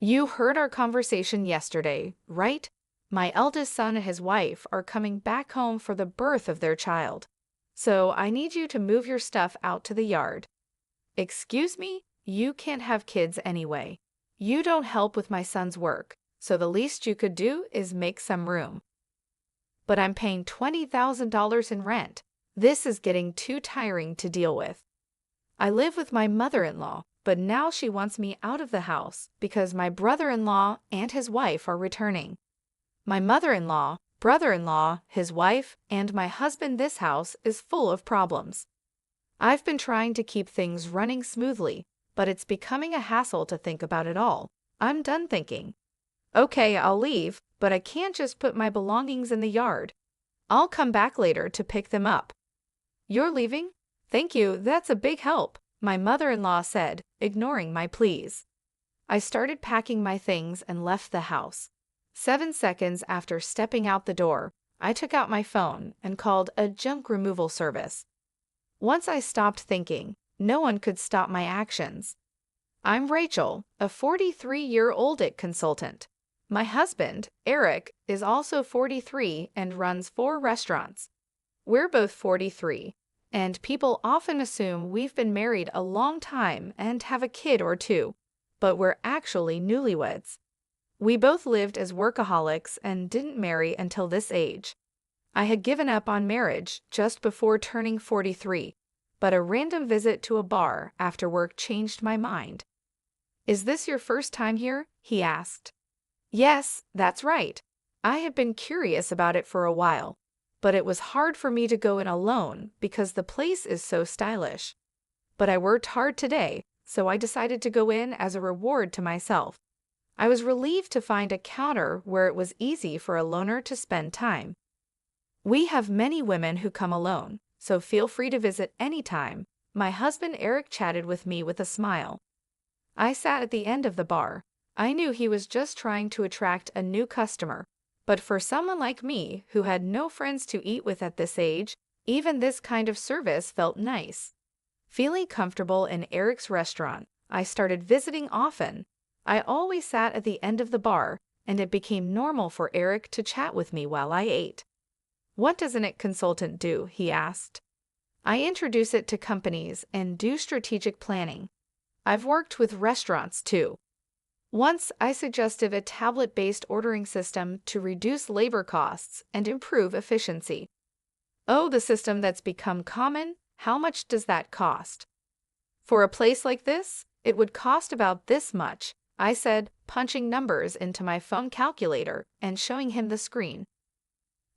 You heard our conversation yesterday, right? My eldest son and his wife are coming back home for the birth of their child. So I need you to move your stuff out to the yard. Excuse me? You can't have kids anyway. You don't help with my son's work, so the least you could do is make some room. But I'm paying $20,000 in rent. This is getting too tiring to deal with. I live with my mother-in-law, but now she wants me out of the house because my brother-in-law and his wife are returning. My mother-in-law, brother-in-law, his wife, and my husband. This house is full of problems. I've been trying to keep things running smoothly, but it's becoming a hassle to think about it all. I'm done thinking. Okay, I'll leave, but I can't just put my belongings in the yard. I'll come back later to pick them up. You're leaving? Thank you, that's a big help, my mother-in-law said, ignoring my pleas. I started packing my things and left the house. 7 seconds after stepping out the door, I took out my phone and called a junk removal service. Once I stopped thinking, no one could stop my actions. I'm Rachel, a 43-year-old IT consultant. My husband, Eric, is also 43 and runs 4 restaurants. We're both 43, and people often assume we've been married a long time and have a kid or two, but we're actually newlyweds. We both lived as workaholics and didn't marry until this age. I had given up on marriage just before turning 43, but a random visit to a bar after work changed my mind. Is this your first time here? He asked. Yes, that's right. I had been curious about it for a while, but it was hard for me to go in alone because the place is so stylish. But I worked hard today, so I decided to go in as a reward to myself. I was relieved to find a counter where it was easy for a loner to spend time. We have many women who come alone, so feel free to visit anytime. My husband Eric chatted with me with a smile. I sat at the end of the bar. I knew he was just trying to attract a new customer, but for someone like me who had no friends to eat with at this age, even this kind of service felt nice. Feeling comfortable in Eric's restaurant, I started visiting often. I always sat at the end of the bar, and it became normal for Eric to chat with me while I ate. What does an IT consultant do? He asked. I introduce it to companies and do strategic planning. I've worked with restaurants too. Once I suggested a tablet-based ordering system to reduce labor costs and improve efficiency. Oh, the system that's become common? How much does that cost? For a place like this, it would cost about this much, I said, punching numbers into my phone calculator and showing him the screen.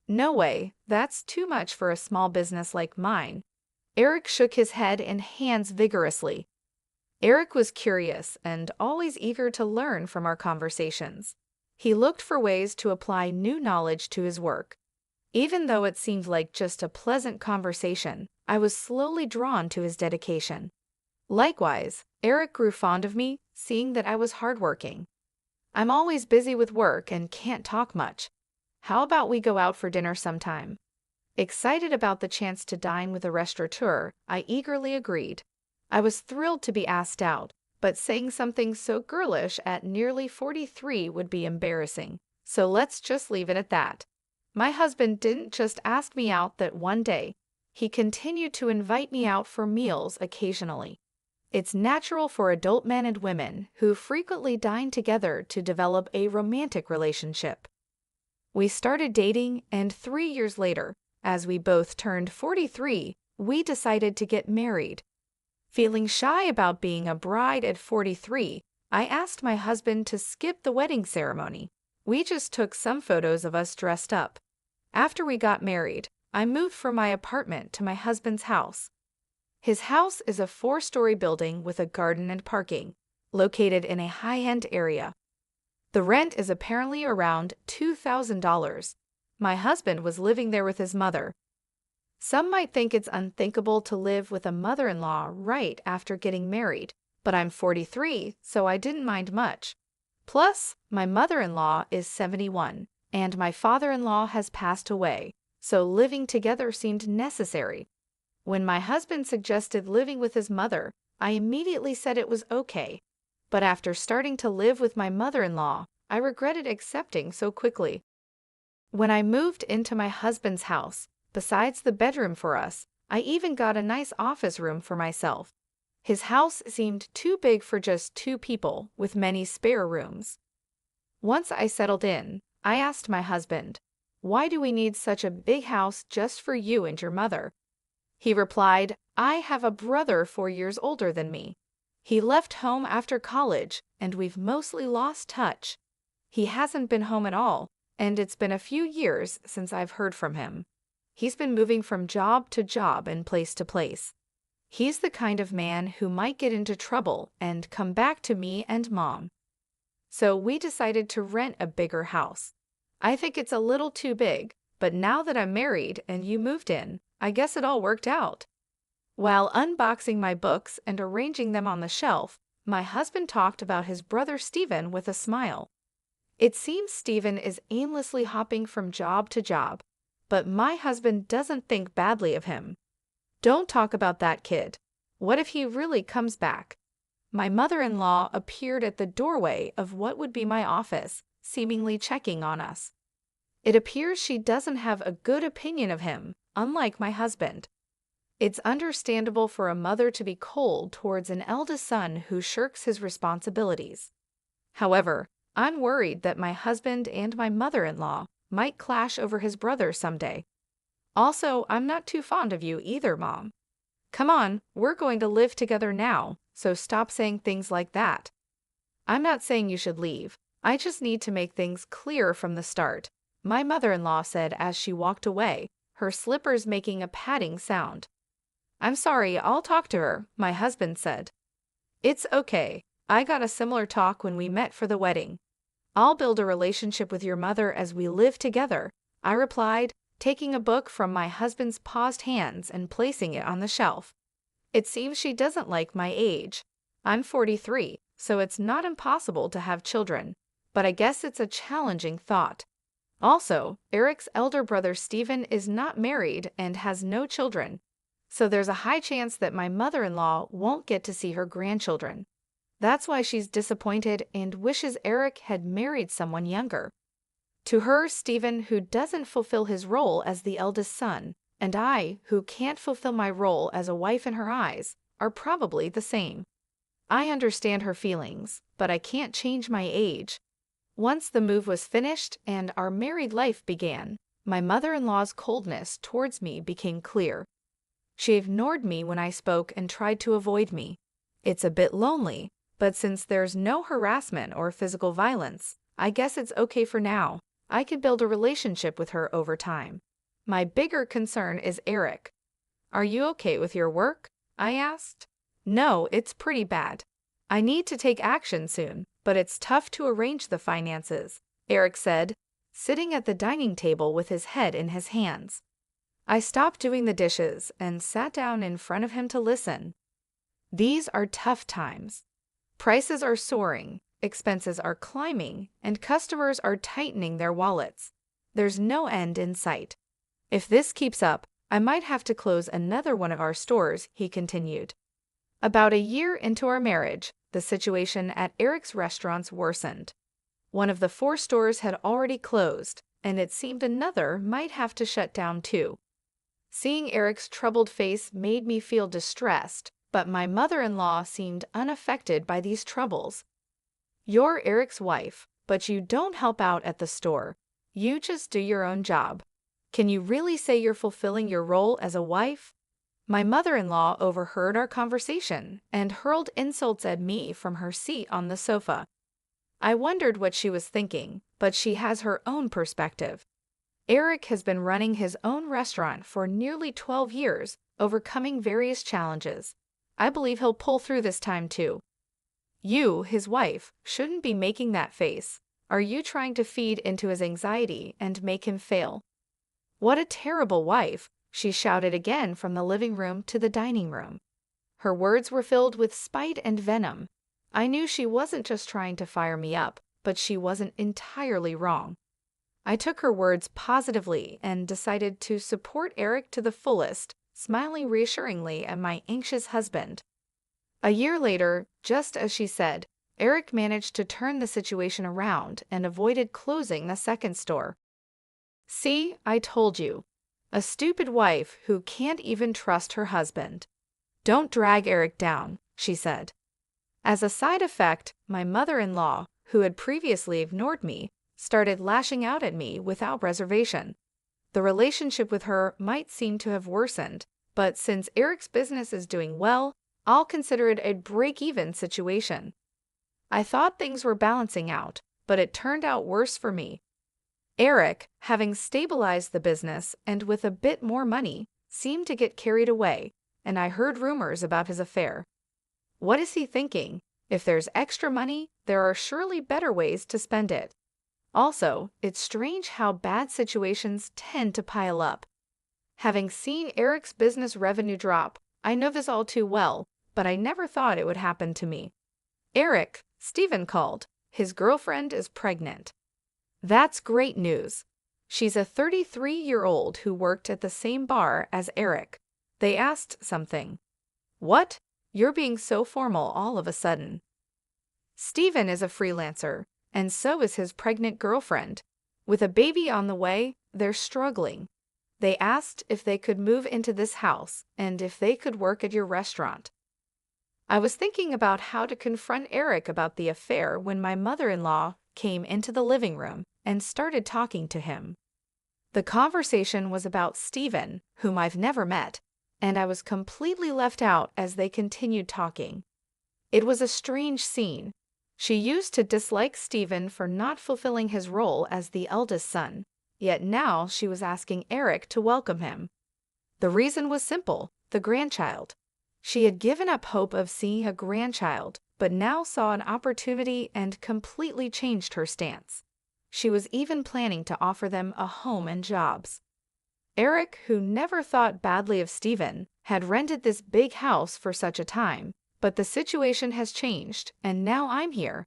No way, that's too much for a small business like mine. Eric shook his head and hands vigorously. Eric was curious and always eager to learn from our conversations. He looked for ways to apply new knowledge to his work. Even though it seemed like just a pleasant conversation, I was slowly drawn to his dedication. Likewise, Eric grew fond of me, seeing that I was hardworking. I'm always busy with work and can't talk much. How about we go out for dinner sometime? Excited about the chance to dine with a restaurateur, I eagerly agreed. I was thrilled to be asked out, but saying something so girlish at nearly 43 would be embarrassing, so let's just leave it at that. My husband didn't just ask me out that one day. He continued to invite me out for meals occasionally. It's natural for adult men and women who frequently dine together to develop a romantic relationship. We started dating, and 3 years later, as we both turned 43, we decided to get married. Feeling shy about being a bride at 43, I asked my husband to skip the wedding ceremony. We just took some photos of us dressed up. After we got married, I moved from my apartment to my husband's house. His house is a 4-story building with a garden and parking, located in a high-end area. The rent is apparently around $2,000. My husband was living there with his mother. Some might think it's unthinkable to live with a mother-in-law right after getting married, but I'm 43, so I didn't mind much. Plus, my mother-in-law is 71, and my father-in-law has passed away, so living together seemed necessary. When my husband suggested living with his mother, I immediately said it was okay. But after starting to live with my mother-in-law, I regretted accepting so quickly. When I moved into my husband's house, besides the bedroom for us, I even got a nice office room for myself. His house seemed too big for just 2 people, with many spare rooms. Once I settled in, I asked my husband, "Why do we need such a big house just for you and your mother?" He replied, "I have a brother 4 years older than me. He left home after college, and we've mostly lost touch. He hasn't been home at all, and it's been a few years since I've heard from him. He's been moving from job to job and place to place. He's the kind of man who might get into trouble and come back to me and Mom. So we decided to rent a bigger house. I think it's a little too big, but now that I'm married and you moved in, I guess it all worked out." While unboxing my books and arranging them on the shelf, my husband talked about his brother Stephen with a smile. "It seems Stephen is aimlessly hopping from job to job, but my husband doesn't think badly of him. Don't talk about that kid. What if he really comes back?" My mother-in-law appeared at the doorway of what would be my office, seemingly checking on us. It appears she doesn't have a good opinion of him, unlike my husband. It's understandable for a mother to be cold towards an eldest son who shirks his responsibilities. However, I'm worried that my husband and my mother-in-law might clash over his brother someday. Also, I'm not too fond of you either, Mom. Come on, we're going to live together now, so stop saying things like that. I'm not saying you should leave. I just need to make things clear from the start, my mother-in-law said as she walked away, her slippers making a padding sound. "I'm sorry, I'll talk to her," my husband said. "It's okay. I got a similar talk when we met for the wedding. I'll build a relationship with your mother as we live together," I replied, taking a book from my husband's paused hands and placing it on the shelf. "It seems she doesn't like my age. I'm 43, so it's not impossible to have children, but I guess it's a challenging thought. Also, Eric's elder brother Stephen is not married and has no children, so there's a high chance that my mother-in-law won't get to see her grandchildren. That's why she's disappointed and wishes Eric had married someone younger. To her, Stephen, who doesn't fulfill his role as the eldest son, and I, who can't fulfill my role as a wife in her eyes, are probably the same. I understand her feelings, but I can't change my age." Once the move was finished and our married life began, my mother-in-law's coldness towards me became clear. She ignored me when I spoke and tried to avoid me. It's a bit lonely, but since there's no harassment or physical violence, I guess it's okay for now. I could build a relationship with her over time. My bigger concern is Eric. "Are you okay with your work?" I asked. "No, it's pretty bad. I need to take action soon, but it's tough to arrange the finances," Eric said, sitting at the dining table with his head in his hands. I stopped doing the dishes and sat down in front of him to listen. "These are tough times. Prices are soaring, expenses are climbing, and customers are tightening their wallets. There's no end in sight. If this keeps up, I might have to close another one of our stores," he continued. About a year into our marriage, the situation at Eric's restaurants worsened. One of the 4 stores had already closed, and it seemed another might have to shut down too. Seeing Eric's troubled face made me feel distressed, but my mother-in-law seemed unaffected by these troubles. "You're Eric's wife, but you don't help out at the store. You just do your own job. Can you really say you're fulfilling your role as a wife?" My mother-in-law overheard our conversation and hurled insults at me from her seat on the sofa. I wondered what she was thinking, but she has her own perspective. Eric has been running his own restaurant for nearly 12 years, overcoming various challenges. I believe he'll pull through this time too. You, his wife, shouldn't be making that face. Are you trying to feed into his anxiety and make him fail? "What a terrible wife," she shouted again from the living room to the dining room. Her words were filled with spite and venom. I knew she wasn't just trying to fire me up, but she wasn't entirely wrong. I took her words positively and decided to support Eric to the fullest, smiling reassuringly at my anxious husband. A year later, just as she said, Eric managed to turn the situation around and avoided closing the second store. See, I told you. A stupid wife who can't even trust her husband. Don't drag Eric down, she said. As a side effect, my mother-in-law, who had previously ignored me, started lashing out at me without reservation. The relationship with her might seem to have worsened, but since Eric's business is doing well, I'll consider it a break-even situation. I thought things were balancing out, but it turned out worse for me. Eric, having stabilized the business and with a bit more money, seemed to get carried away, and I heard rumors about his affair. What is he thinking? If there's extra money, there are surely better ways to spend it. Also, it's strange how bad situations tend to pile up. Having seen Eric's business revenue drop, I know this all too well, but I never thought it would happen to me. Eric, Stephen called. His girlfriend is pregnant. That's great news. She's a 33-year-old who worked at the same bar as Eric. They asked something. What? You're being so formal all of a sudden. Stephen is a freelancer, and so is his pregnant girlfriend. With a baby on the way, they're struggling. They asked if they could move into this house and if they could work at your restaurant. I was thinking about how to confront Eric about the affair when my mother-in-law came into the living room and started talking to him. The conversation was about Stephen, whom I've never met, and I was completely left out as they continued talking. It was a strange scene. She used to dislike Stephen for not fulfilling his role as the eldest son, yet now she was asking Eric to welcome him. The reason was simple: the grandchild. She had given up hope of seeing a grandchild, but now saw an opportunity and completely changed her stance. She was even planning to offer them a home and jobs. Eric, who never thought badly of Stephen, had rented this big house for such a time, but the situation has changed, and now I'm here.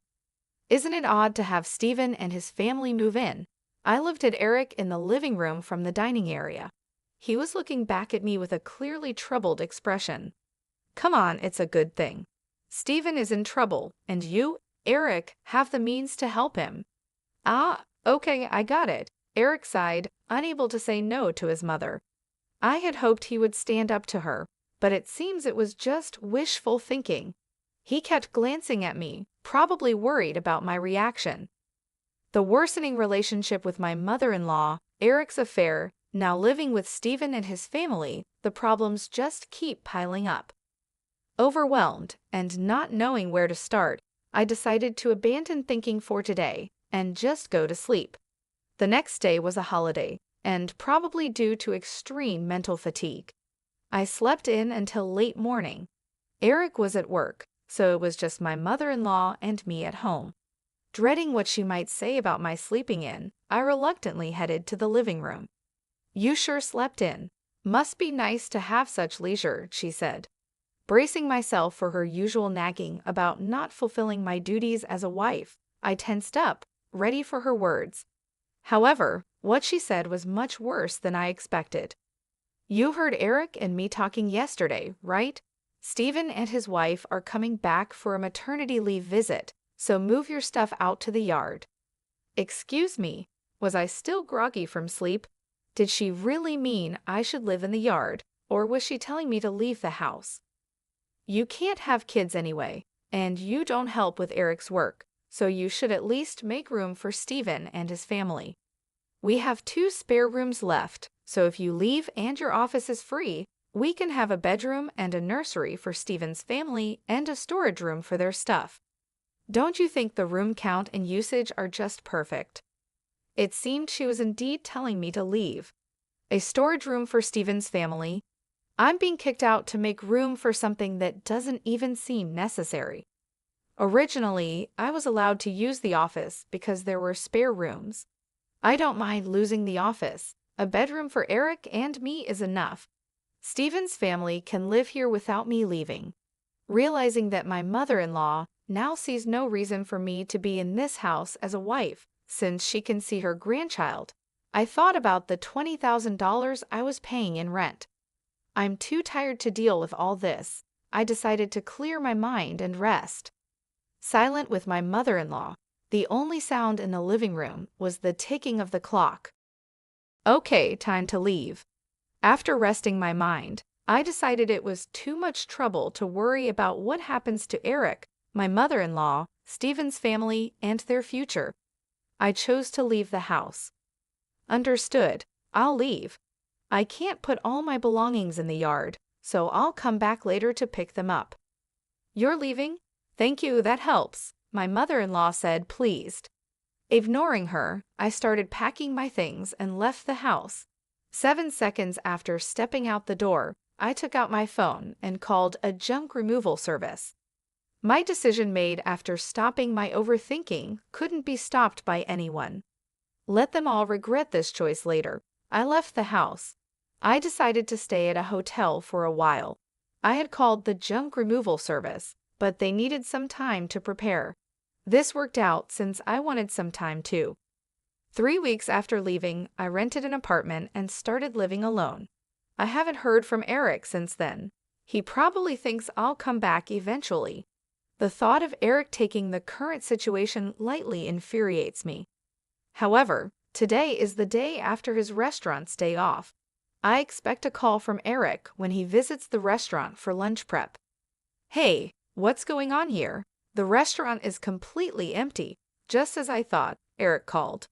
Isn't it odd to have Stephen and his family move in? I looked at Eric in the living room from the dining area. He was looking back at me with a clearly troubled expression. Come on, it's a good thing. Stephen is in trouble, and you, Eric, have the means to help him. Ah, okay, I got it. Eric sighed, unable to say no to his mother. I had hoped he would stand up to her, but it seems it was just wishful thinking. He kept glancing at me, probably worried about my reaction. The worsening relationship with my mother-in-law, Eric's affair, now living with Stephen and his family, the problems just keep piling up. Overwhelmed and not knowing where to start, I decided to abandon thinking for today and just go to sleep. The next day was a holiday, and probably due to extreme mental fatigue. I slept in until late morning. Eric was at work, so it was just my mother-in-law and me at home. Dreading what she might say about my sleeping in, I reluctantly headed to the living room. You sure slept in. Must be nice to have such leisure, she said. Bracing myself for her usual nagging about not fulfilling my duties as a wife, I tensed up, ready for her words. However, what she said was much worse than I expected. You heard Eric and me talking yesterday, right? Stephen and his wife are coming back for a maternity leave visit, so move your stuff out to the yard. Excuse me, was I still groggy from sleep? Did she really mean I should live in the yard, or was she telling me to leave the house? You can't have kids anyway, and you don't help with Eric's work, so you should at least make room for Stephen and his family. We have 2 spare rooms left, so if you leave and your office is free, we can have a bedroom and a nursery for Stephen's family and a storage room for their stuff. Don't you think the room count and usage are just perfect? It seemed she was indeed telling me to leave. A storage room for Stephen's family. I'm being kicked out to make room for something that doesn't even seem necessary. Originally, I was allowed to use the office because there were spare rooms. I don't mind losing the office. A bedroom for Eric and me is enough. Stephen's family can live here without me leaving. Realizing that my mother-in-law now sees no reason for me to be in this house as a wife, since she can see her grandchild, I thought about the $20,000 I was paying in rent. I'm too tired to deal with all this. I decided to clear my mind and rest. silent with my mother-in-law. The only sound in the living room was the ticking of the clock. Okay, time to leave. After resting my mind, I decided it was too much trouble to worry about what happens to Eric, my mother-in-law, Stephen's family, and their future. I chose to leave the house. Understood, I'll leave. I can't put all my belongings in the yard, so I'll come back later to pick them up. You're leaving? Thank you, that helps, my mother-in-law said, pleased. Ignoring her, I started packing my things and left the house. 7 seconds after stepping out the door, I took out my phone and called a junk removal service. My decision made after stopping my overthinking couldn't be stopped by anyone. Let them all regret this choice later. I left the house. I decided to stay at a hotel for a while. I had called the junk removal service, but they needed some time to prepare. This worked out since I wanted some time too. 3 weeks after leaving, I rented an apartment and started living alone. I haven't heard from Eric since then. He probably thinks I'll come back eventually. The thought of Eric taking the current situation lightly infuriates me. However, today is the day after his restaurant's day off. I expect a call from Eric when he visits the restaurant for lunch prep. Hey, what's going on here? The restaurant is completely empty, just as I thought, Eric called.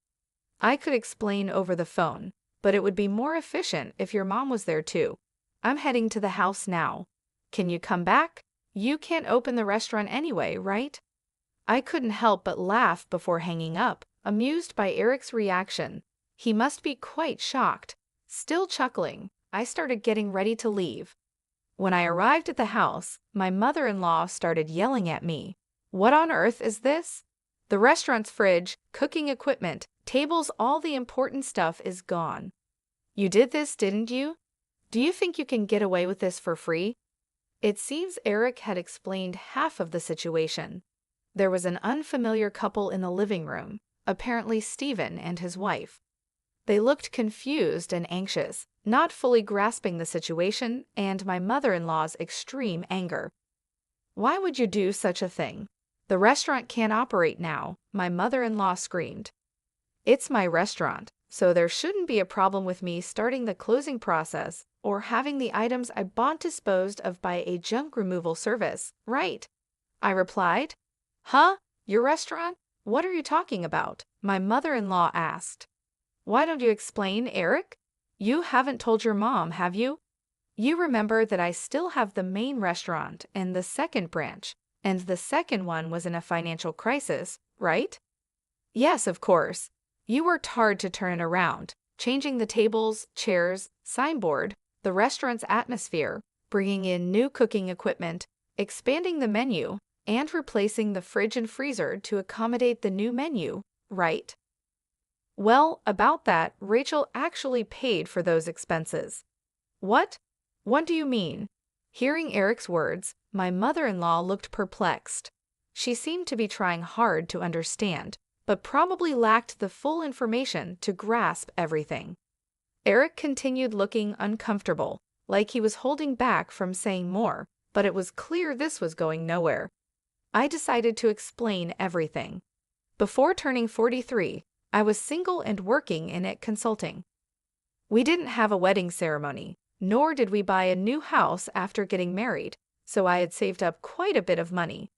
I could explain over the phone, but it would be more efficient if your mom was there too. I'm heading to the house now. Can you come back? You can't open the restaurant anyway, right? I couldn't help but laugh before hanging up, amused by Eric's reaction. He must be quite shocked. Still chuckling, I started getting ready to leave. When I arrived at the house, my mother-in-law started yelling at me. What on earth is this? The restaurant's fridge, cooking equipment, tables, all the important stuff is gone. You did this, didn't you? Do you think you can get away with this for free? It seems Eric had explained half of the situation. There was an unfamiliar couple in the living room, apparently Stephen and his wife. They looked confused and anxious, not fully grasping the situation and my mother-in-law's extreme anger. Why would you do such a thing? The restaurant can't operate now, my mother-in-law screamed. It's my restaurant, so there shouldn't be a problem with me starting the closing process or having the items I bought disposed of by a junk removal service, right? I replied. Huh? Your restaurant? What are you talking about? My mother-in-law asked. Why don't you explain, Eric? You haven't told your mom, have you? You remember that I still have the main restaurant and the second branch, and the second one was in a financial crisis, right? Yes, of course. You worked hard to turn it around, changing the tables, chairs, signboard, the restaurant's atmosphere, bringing in new cooking equipment, expanding the menu, and replacing the fridge and freezer to accommodate the new menu, right? Well, about that, Rachel actually paid for those expenses. What? What do you mean? Hearing Eric's words, my mother-in-law looked perplexed. She seemed to be trying hard to understand, but probably lacked the full information to grasp everything. Eric continued looking uncomfortable, like he was holding back from saying more, but it was clear this was going nowhere. I decided to explain everything. Before turning 43, I was single and working in it consulting. We didn't have a wedding ceremony, nor did we buy a new house after getting married, so I had saved up quite a bit of money.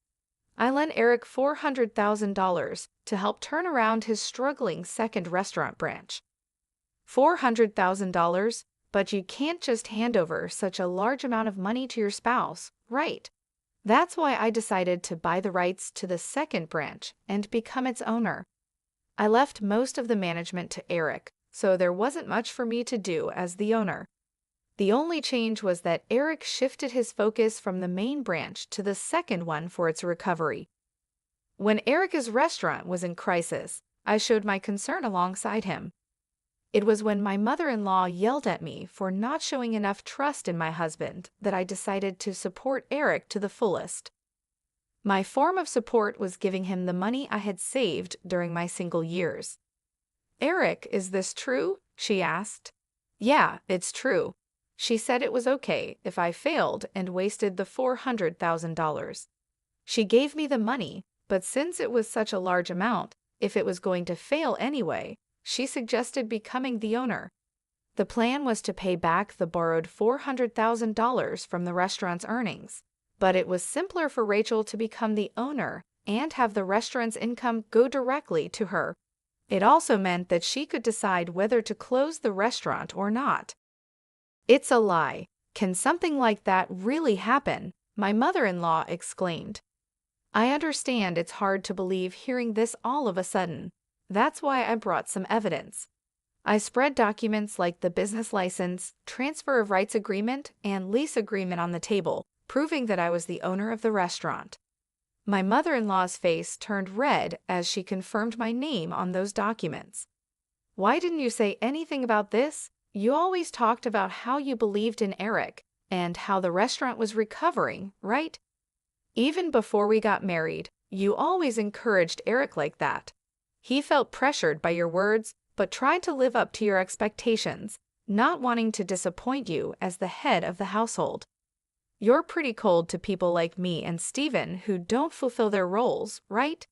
I lent Eric $400,000 to help turn around his struggling second restaurant branch. $400,000, but you can't just hand over such a large amount of money to your spouse, right? That's why I decided to buy the rights to the second branch and become its owner. I left most of the management to Eric, so there wasn't much for me to do as the owner. The only change was that Eric shifted his focus from the main branch to the second one for its recovery. When Eric's restaurant was in crisis, I showed my concern alongside him. It was when my mother-in-law yelled at me for not showing enough trust in my husband that I decided to support Eric to the fullest. My form of support was giving him the money I had saved during my single years. Eric, is this true? She asked. Yeah, it's true. She said it was okay if I failed and wasted the $400,000. She gave me the money, but since it was such a large amount, if it was going to fail anyway, she suggested becoming the owner. The plan was to pay back the borrowed $400,000 from the restaurant's earnings, but it was simpler for Rachel to become the owner and have the restaurant's income go directly to her. It also meant that she could decide whether to close the restaurant or not. It's a lie. Can something like that really happen? My mother-in-law exclaimed. I understand it's hard to believe hearing this all of a sudden. That's why I brought some evidence. I spread documents like the business license, transfer of rights agreement, and lease agreement on the table, proving that I was the owner of the restaurant. My mother-in-law's face turned red as she confirmed my name on those documents. Why didn't you say anything about this? You always talked about how you believed in Eric and how the restaurant was recovering, right? Even before we got married, you always encouraged Eric like that. He felt pressured by your words, but tried to live up to your expectations, not wanting to disappoint you as the head of the household. You're pretty cold to people like me and Steven who don't fulfill their roles, right?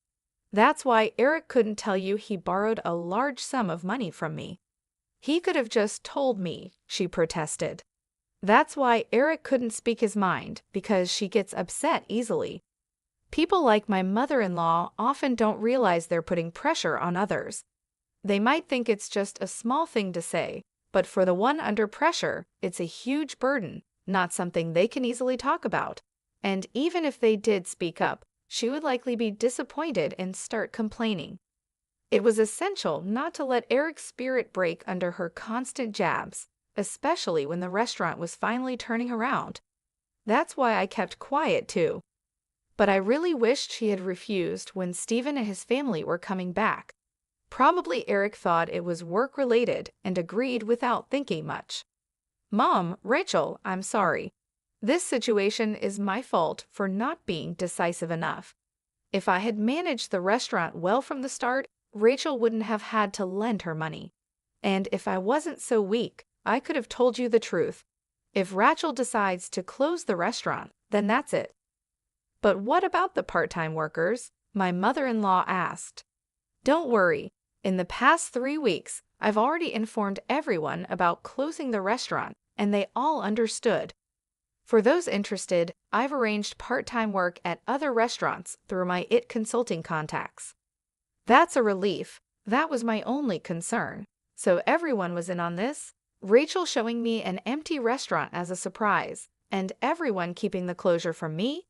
That's why Eric couldn't tell you he borrowed a large sum of money from me. He could have just told me, she protested. That's why Eric couldn't speak his mind, because she gets upset easily. People like my mother-in-law often don't realize they're putting pressure on others. They might think it's just a small thing to say, but for the one under pressure, it's a huge burden, not something they can easily talk about. And even if they did speak up, she would likely be disappointed and start complaining. It was essential not to let Eric's spirit break under her constant jabs, especially when the restaurant was finally turning around. That's why I kept quiet too. But I really wished she had refused when Steven and his family were coming back. Probably Eric thought it was work-related and agreed without thinking much. Mom, Rachel, I'm sorry. This situation is my fault for not being decisive enough. If I had managed the restaurant well from the start, Rachel wouldn't have had to lend her money. And if I wasn't so weak, I could have told you the truth. If Rachel decides to close the restaurant, then that's it. But what about the part-time workers? My mother-in-law asked. Don't worry. In the past 3 weeks, I've already informed everyone about closing the restaurant, and they all understood. For those interested, I've arranged part-time work at other restaurants through my IT consulting contacts. That's a relief. That was my only concern. So everyone was in on this? Rachel showing me an empty restaurant as a surprise, and everyone keeping the closure from me?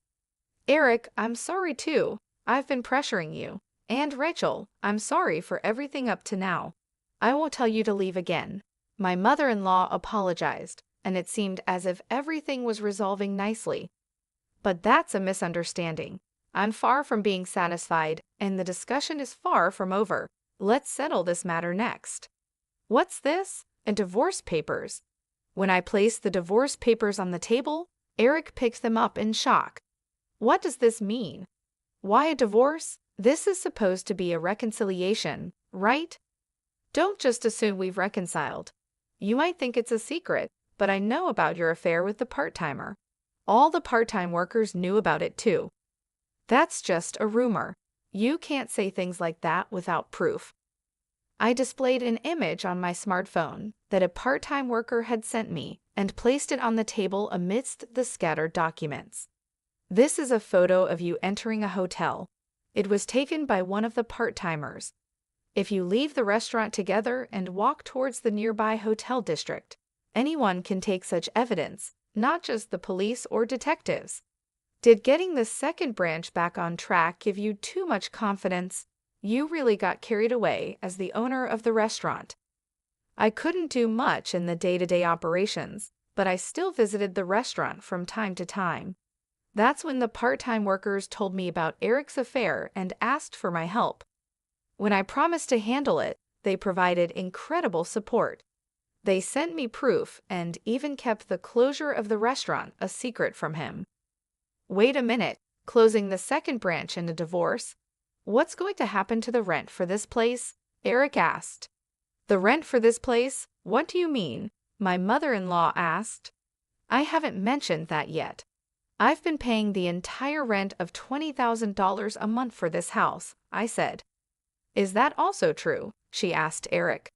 Eric, I'm sorry too. I've been pressuring you. And Rachel, I'm sorry for everything up to now. I won't tell you to leave again. My mother-in-law apologized, and it seemed as if everything was resolving nicely. But that's a misunderstanding. I'm far from being satisfied, and the discussion is far from over. Let's settle this matter next. What's this? A divorce papers. When I placed the divorce papers on the table, Eric picked them up in shock. What does this mean? Why a divorce? This is supposed to be a reconciliation, right? Don't just assume we've reconciled. You might think it's a secret, but I know about your affair with the part-timer. All the part-time workers knew about it too. That's just a rumor. You can't say things like that without proof. I displayed an image on my smartphone that a part-time worker had sent me and placed it on the table amidst the scattered documents. This is a photo of you entering a hotel. It was taken by one of the part-timers. If you leave the restaurant together and walk towards the nearby hotel district, anyone can take such evidence, not just the police or detectives. Did getting the second branch back on track give you too much confidence? You really got carried away as the owner of the restaurant. I couldn't do much in the day-to-day operations, but I still visited the restaurant from time to time. That's when the part-time workers told me about Eric's affair and asked for my help. When I promised to handle it, they provided incredible support. They sent me proof and even kept the closure of the restaurant a secret from him. Wait a minute, closing the second branch in a divorce? What's going to happen to the rent for this place? Eric asked. The rent for this place? What do you mean? My mother-in-law asked. I haven't mentioned that yet. I've been paying the entire rent of $20,000 a month for this house, I said. Is that also true? She asked Eric.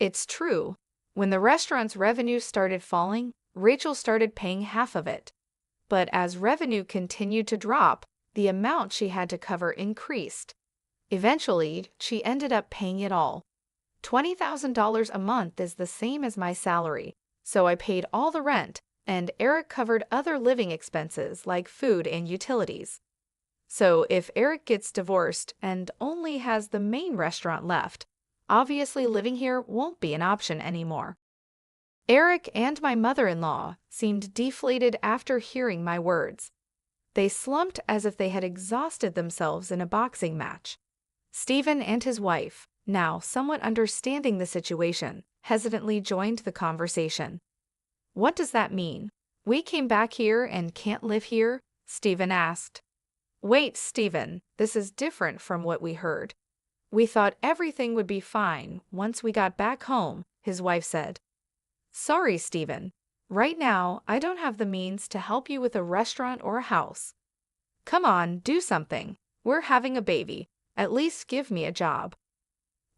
It's true. When the restaurant's revenue started falling, Rachel started paying half of it. But as revenue continued to drop, the amount she had to cover increased. Eventually, she ended up paying it all. $20,000 a month is the same as my salary, so I paid all the rent, and Eric covered other living expenses like food and utilities. So if Eric gets divorced and only has the main restaurant left, obviously living here won't be an option anymore. Eric and my mother-in-law seemed deflated after hearing my words. They slumped as if they had exhausted themselves in a boxing match. Stephen and his wife, now somewhat understanding the situation, hesitantly joined the conversation. What does that mean? We came back here and can't live here? Stephen asked. Wait, Stephen, this is different from what we heard. We thought everything would be fine once we got back home, his wife said. Sorry, Stephen. Right now, I don't have the means to help you with a restaurant or a house. Come on, do something. We're having a baby. At least give me a job.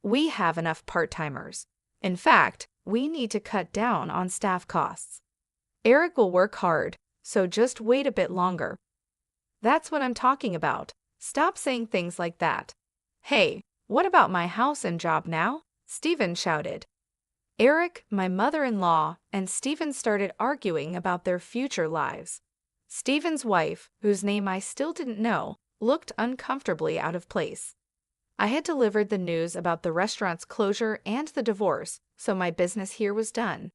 We have enough part-timers. In fact, we need to cut down on staff costs. Eric will work hard, so just wait a bit longer. That's what I'm talking about. Stop saying things like that. Hey, what about my house and job now? Stephen shouted. Eric, my mother-in-law, and Stephen started arguing about their future lives. Stephen's wife, whose name I still didn't know, looked uncomfortably out of place. I had delivered the news about the restaurant's closure and the divorce, so my business here was done.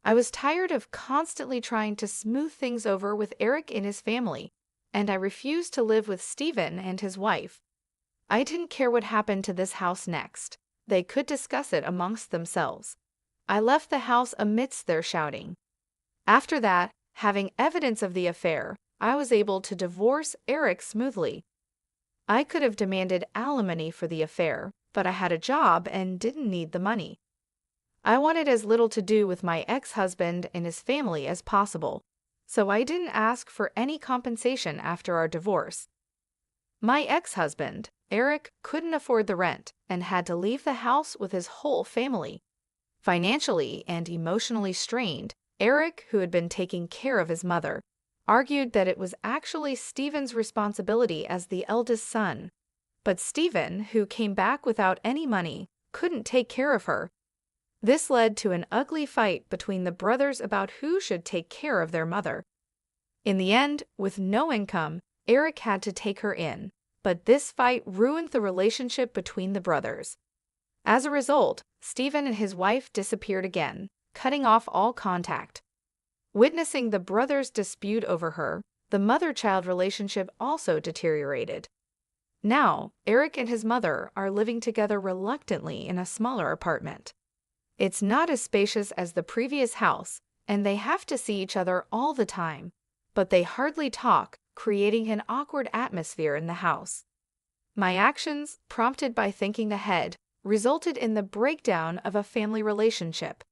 I was tired of constantly trying to smooth things over with Eric and his family, and I refused to live with Stephen and his wife. I didn't care what happened to this house next. They could discuss it amongst themselves. I left the house amidst their shouting. After that, having evidence of the affair, I was able to divorce Eric smoothly. I could have demanded alimony for the affair, but I had a job and didn't need the money. I wanted as little to do with my ex-husband and his family as possible, so I didn't ask for any compensation after our divorce. My ex-husband, Eric, couldn't afford the rent and had to leave the house with his whole family. Financially and emotionally strained, Eric, who had been taking care of his mother, argued that it was actually Stephen's responsibility as the eldest son. But Stephen, who came back without any money, couldn't take care of her. This led to an ugly fight between the brothers about who should take care of their mother. In the end, with no income, Eric had to take her in, but this fight ruined the relationship between the brothers. As a result, Stephen and his wife disappeared again, cutting off all contact. Witnessing the brothers' dispute over her, the mother-child relationship also deteriorated. Now, Eric and his mother are living together reluctantly in a smaller apartment. It's not as spacious as the previous house, and they have to see each other all the time, but they hardly talk, creating an awkward atmosphere in the house. My actions, prompted by thinking ahead, resulted in the breakdown of a family relationship.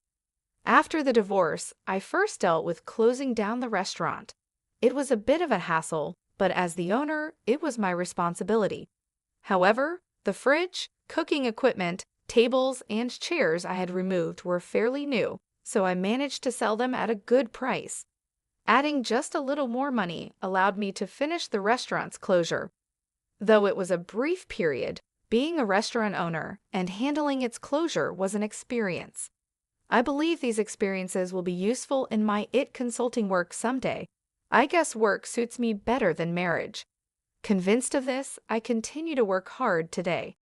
After the divorce, I first dealt with closing down the restaurant. It was a bit of a hassle, but as the owner, it was my responsibility. However, the fridge, cooking equipment, tables, and chairs I had removed were fairly new, so I managed to sell them at a good price. Adding just a little more money allowed me to finish the restaurant's closure. Though it was a brief period, being a restaurant owner and handling its closure was an experience. I believe these experiences will be useful in my IT consulting work someday. I guess work suits me better than marriage. Convinced of this, I continue to work hard today.